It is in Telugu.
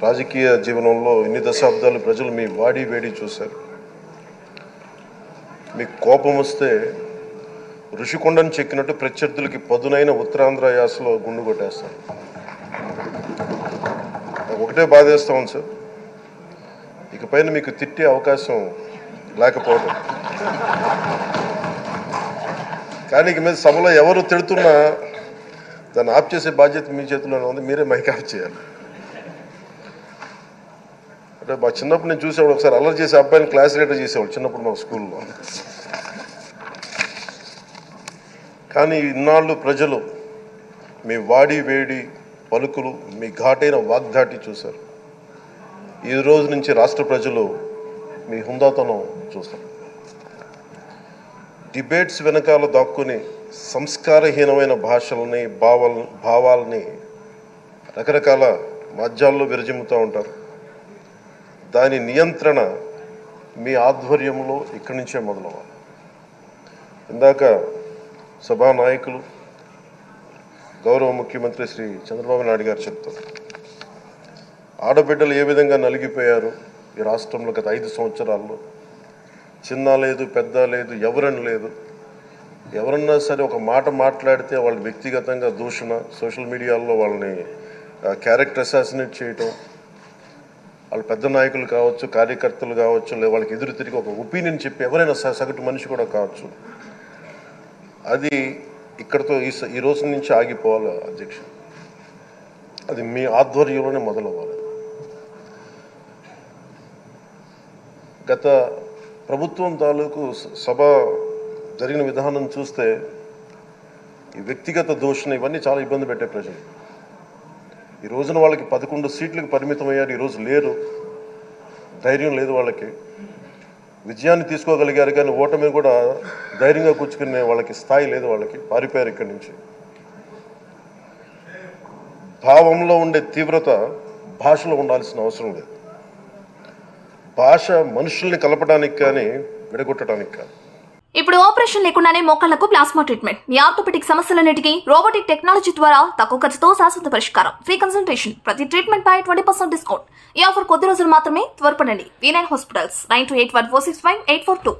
రాజకీయ జీవనంలో ఇన్ని దశాబ్దాలు ప్రజలు మీ వాడి వేడి చూశారు. మీకు కోపం వస్తే ఋషికొండను చెక్కినట్టు ప్రత్యర్థులకి పదునైన ఉత్తరాంధ్ర యాసలో గుండు కొట్టేస్తారు. ఒకటే బాధేస్తా ఉంది సార్, ఇకపైన మీకు తిట్టే అవకాశం లేకపోవడం. కానీ ఇక మీద సభలో ఎవరు తిడుతున్నా దాన్ని ఆఫ్ చేసే బాధ్యత మీ చేతిలోనే ఉంది. మీరే మైక్ ఆఫ్ చేయాలి. అంటే మా చిన్నప్పుడు నేను చూసేవాడు, ఒకసారి అల్లరి చేసే అబ్బాయిని క్లాస్ లీడర్ చేసేవాడు చిన్నప్పుడు మా స్కూల్లో. కానీ ఇన్నాళ్ళు ప్రజలు మీ వాడి వేడి పలుకులు, మీ ఘాటైన వాగ్ధాటి చూశారు. ఈ రోజు నుంచి రాష్ట్ర ప్రజలు మీ హుందాతనం చూస్తారు. డిబేట్స్ వెనకాల దాక్కుని సంస్కారహీనమైన భాషలని భావాలని రకరకాల మాధ్యాల్లో విరజిమ్ముతూ ఉంటారు. దాని నియంత్రణ మీ ఆధ్వర్యంలో ఇక్కడి నుంచే మొదలవ్వాలి. ఇందాక సభా నాయకులు గౌరవ ముఖ్యమంత్రి శ్రీ చంద్రబాబు నాయుడు గారు చెప్తారు, ఆడబిడ్డలు ఏ విధంగా నలిగిపోయారు ఈ రాష్ట్రంలో గత 5 సంవత్సరాల్లో. చిన్న లేదు, పెద్ద లేదు, ఎవరని లేదు. ఎవరన్నా సరే ఒక మాట మాట్లాడితే వాళ్ళు వ్యక్తిగతంగా దూషణ, సోషల్ మీడియాలో వాళ్ళని క్యారెక్టర్ అసాసినేట్ చేయటం, వాళ్ళు పెద్ద నాయకులు కావచ్చు, కార్యకర్తలు కావచ్చు, లేదా వాళ్ళకి ఎదురు తిరిగి ఒక ఒపీనియన్ చెప్పి ఎవరైనా సగటు మనిషి కూడా కావచ్చు. అది ఇక్కడితో ఈ రోజు నుంచి ఆగిపోవాలి అధ్యక్ష. అది మీ ఆధ్వర్యంలోనే మొదలవ్వాలి. గత ప్రభుత్వం తాలూకు సభ జరిగిన విధానం చూస్తే ఈ వ్యక్తిగత దూషణ ఇవన్నీ చాలా ఇబ్బంది పెట్టే ప్రజలు. ఈ రోజున వాళ్ళకి 11 సీట్లకు పరిమితం అయ్యారు, ఈరోజు లేరు, ధైర్యం లేదు వాళ్ళకి. విజయాన్ని తీసుకోగలిగారు కానీ ఓటమి కూడా ధైర్యంగా కూర్చుకునే వాళ్ళకి స్థాయి లేదు, వాళ్ళకి పారిపోయారు ఇక్కడి నుంచి. భావంలో ఉండే తీవ్రత భాషలో ఉండాల్సిన అవసరం లేదు. భాష మనుషుల్ని కలపడానికి కానీ విడగొట్టడానికి కాదు. ఇప్పుడు ఆపరేషన్ లేకుండానే మోకాళ్లకు ప్లాస్మా ట్రీట్మెంట్. మీ ఆర్థోపెటిక్ సమస్యలన్నిటికీ రోబోటిక్ టెక్నాలజీ ద్వారా తక్కువ ఖర్చుతో శాశ్వత పరిష్కారం. ఫ్రీ కన్సల్టేషన్, ప్రతి ట్రీట్మెంట్ పై 20% డిస్కౌంట్. ఈ ఆఫర్ కొద్ది రోజులు మాత్రమే. త్వరపడండి. V9 hospitals 9281465842.